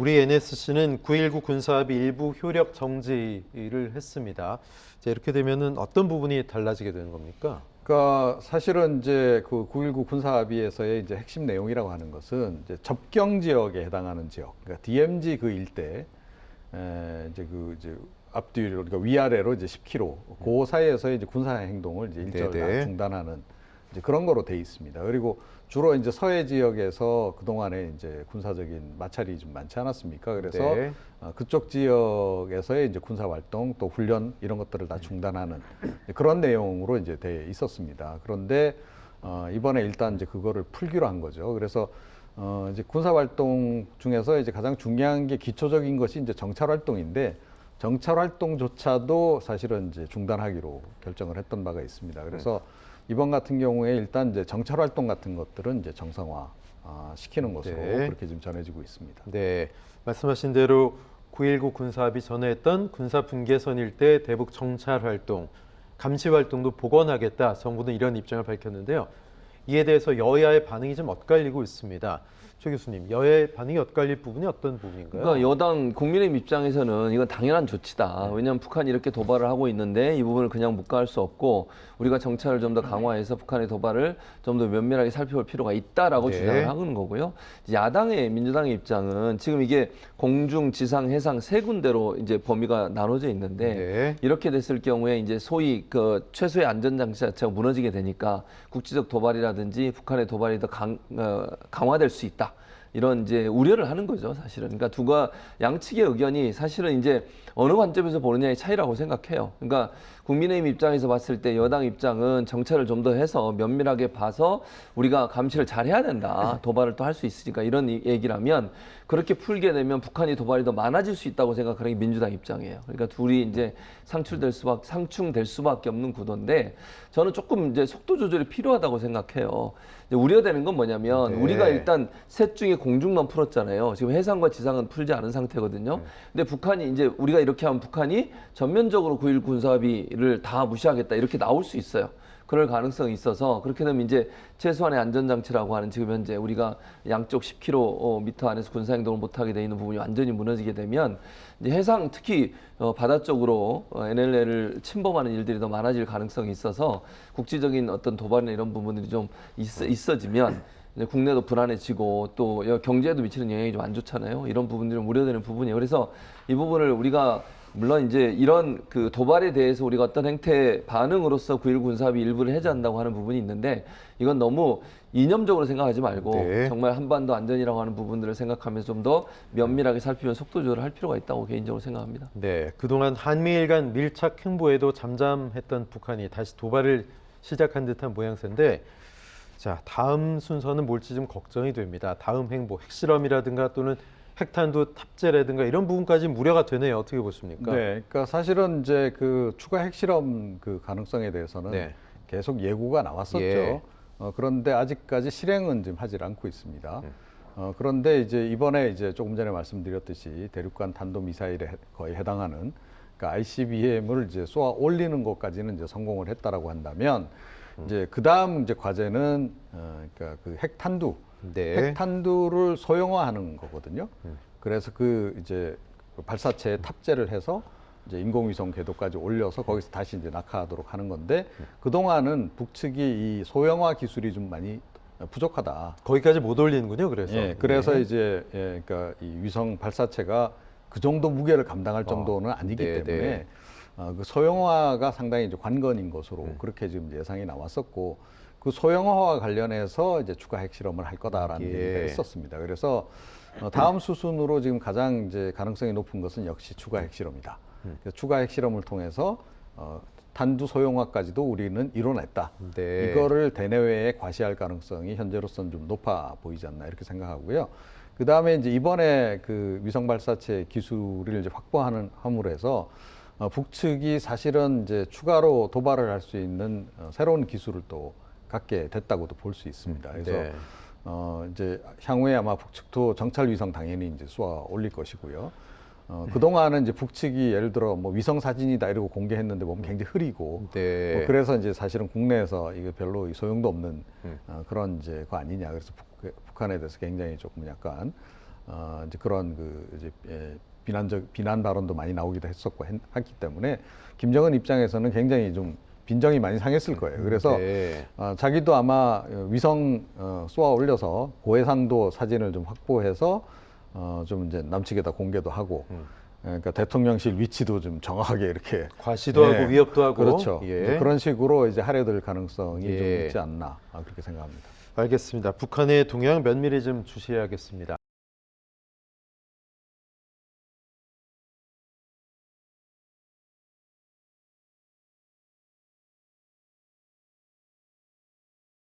우리 NSC는 9.19 군사합의 일부 효력 정지를 했습니다. 자, 이렇게 되면은 어떤 부분이 달라지게 되는 겁니까? 그러니까 사실은 이제 그 9.19 군사합의에서의 이제 핵심 내용이라고 하는 것은 이제 접경 지역에 해당하는 지역, 그러니까 DMZ 그 일대, 이제 앞뒤로 그러니까 위아래로 이제 10km, 그 사이에서 이제 군사 행동을 이제 일절 다 네네. 중단하는 이제 그런 거로 돼 있습니다. 그리고 주로 이제 서해 지역에서 그 동안에 이제 군사적인 마찰이 좀 많지 않았습니까? 그래서 네. 그쪽 지역에서의 이제 군사 활동 또 훈련 이런 것들을 다 중단하는 그런 내용으로 이제 돼 있었습니다. 그런데 이번에 일단 이제 그거를 풀기로 한 거죠. 그래서 이제 군사 활동 중에서 이제 가장 중요한 게 기초적인 것이 이제 정찰 활동인데 정찰 활동조차도 사실은 이제 중단하기로 결정을 했던 바가 있습니다. 그래서 이번 같은 경우에 일단 이제 정찰 활동 같은 것들은 이제 정상화 시키는 것으로 네. 그렇게 지금 전해지고 있습니다. 네, 말씀하신 대로 9.19 군사합의 전에 했던 군사 분계선 일대 대북 정찰 활동, 감시 활동도 복원하겠다. 정부는 이런 입장을 밝혔는데요. 이에 대해서 여야의 반응이 좀 엇갈리고 있습니다. 최 교수님, 여야의 반응이 엇갈릴 부분이 어떤 부분인가요? 그러니까 여당 국민의힘 입장에서는 이건 당연한 조치다. 왜냐하면 북한이 이렇게 도발을 하고 있는데 이 부분을 그냥 묵과할 수 없고 우리가 정찰을 좀 더 강화해서 북한의 도발을 좀 더 면밀하게 살펴볼 필요가 있다라고 네. 주장을 하는 거고요. 야당의 민주당의 입장은 지금 이게 공중, 지상, 해상 세 군데로 이제 범위가 나눠져 있는데 네. 이렇게 됐을 경우에 이제 소위 그 최소의 안전 장치 자체가 무너지게 되니까 국지적 도발이라든지 북한의 도발이 더 강화될 수 있다. 이런 이제 우려를 하는 거죠, 사실은. 그러니까 두가 양측의 의견이 사실은 이제 어느 관점에서 보느냐의 차이라고 생각해요. 그러니까 국민의힘 입장에서 봤을 때 여당 입장은 정찰을 좀 더 해서 면밀하게 봐서 우리가 감시를 잘 해야 된다. 도발을 또 할 수 있으니까 이런 얘기라면 그렇게 풀게 되면 북한이 도발이 더 많아질 수 있다고 생각하는 게 민주당 입장이에요. 그러니까 둘이 이제 상충될 수밖에 없는 구도인데 저는 조금 이제 속도 조절이 필요하다고 생각해요. 이제 우려되는 건 뭐냐면 네. 우리가 일단 셋 중에 공중만 풀었잖아요. 지금 해상과 지상은 풀지 않은 상태거든요. 근데 북한이 이제 우리가 이렇게 하면 북한이 전면적으로 9.19 군사합의를 다 무시하겠다 이렇게 나올 수 있어요. 그럴 가능성이 있어서 그렇게 되면 이제 최소한의 안전장치라고 하는 지금 현재 우리가 양쪽 10km 안에서 군사행동을 못하게 돼 있는 부분이 완전히 무너지게 되면 이제 해상 특히 바다 쪽으로 NLL을 침범하는 일들이 더 많아질 가능성이 있어서 국지적인 어떤 도발이나 이런 부분들이 좀 있어지면 이제 국내도 불안해지고 또 경제에도 미치는 영향이 좀 안 좋잖아요. 이런 부분들이 좀 우려되는 부분이에요. 그래서 이 부분을 우리가 물론 이제 이런 그 도발에 대해서 우리가 어떤 행태 반응으로서 9.19 군사합의 일부를 해제한다고 하는 부분이 있는데 이건 너무 이념적으로 생각하지 말고 네. 정말 한반도 안전이라고 하는 부분들을 생각하면서 좀 더 면밀하게 살피면 속도 조절을 할 필요가 있다고 개인적으로 생각합니다. 네, 그동안 한미일 간 밀착 행보에도 잠잠했던 북한이 다시 도발을 시작한 듯한 모양새인데 자, 다음 순서는 뭘지 좀 걱정이 됩니다. 다음 행보, 핵실험이라든가 또는 핵탄두 탑재라든가 이런 부분까지 우려가 되네요. 어떻게 보십니까? 네, 그러니까 사실은 이제 그 추가 핵실험 그 가능성에 대해서는 네. 계속 예고가 나왔었죠. 예. 그런데 아직까지 실행은 지금 하질 않고 있습니다. 그런데 이제 이번에 이제 조금 전에 말씀드렸듯이 대륙간 탄도미사일에 거의 해당하는 그러니까 ICBM을 이제 쏘아 올리는 것까지는 이제 성공을 했다라고 한다면 이제 그 다음 이제 과제는 그러니까 그 핵탄두, 네. 핵탄두를 소형화하는 거거든요. 그래서 그 이제 발사체에 탑재를 해서 이제 인공위성 궤도까지 올려서 거기서 다시 이제 낙하하도록 하는 건데 그 동안은 북측이 이 소형화 기술이 좀 많이 부족하다. 거기까지 못 올리는군요. 그래서. 예, 그래서 네. 이제 그러니까 이 위성 발사체가 그 정도 무게를 감당할 정도는 아니기 네, 때문에 네. 그 소형화가 상당히 이제 관건인 것으로 그렇게 지금 예상이 나왔었고 그 소형화와 관련해서 이제 추가 핵실험을 할 거다라는 예. 얘기가 있었습니다. 그래서 다음 수순으로 지금 가장 이제 가능성이 높은 것은 역시 추가 핵실험이다. 그래서 추가 핵실험을 통해서 탄두 소형화까지도 우리는 이뤄냈다. 네. 이거를 대내외에 과시할 가능성이 현재로서는 좀 높아 보이지 않나 이렇게 생각하고요. 그 다음에 이제 이번에 그 위성 발사체 기술을 이제 함으로 해서 북측이 사실은 이제 추가로 도발을 할 수 있는 새로운 기술을 또 갖게 됐다고도 볼 수 있습니다. 그래서 네. 이제 향후에 아마 북측도 정찰 위성 당연히 이제 쏘아 올릴 것이고요. 그동안은 이제 북측이 예를 들어 뭐 위성 사진이다 이러고 공개했는데 보면 굉장히 흐리고 네. 뭐 그래서 이제 사실은 국내에서 이게 별로 소용도 없는 그런 이제 거 아니냐. 그래서 북한에 대해서 굉장히 조금 약간 이제 그런 이제 비난 발언도 많이 나오기도 했었고 했기 때문에 김정은 입장에서는 굉장히 좀 빈정이 많이 상했을 거예요. 그래서 네. 자기도 아마 위성 쏘아 올려서 고해상도 사진을 좀 확보해서 좀 이제 남측에다 공개도 하고 그러니까 대통령실 위치도 좀 정확하게 이렇게 과시도 네. 하고 위협도 하고 그렇죠. 예. 이제 그런 식으로 이제 하려들 가능성이 예. 좀 있지 않나 그렇게 생각합니다. 알겠습니다. 북한의 동향 면밀히 좀 주시해야겠습니다.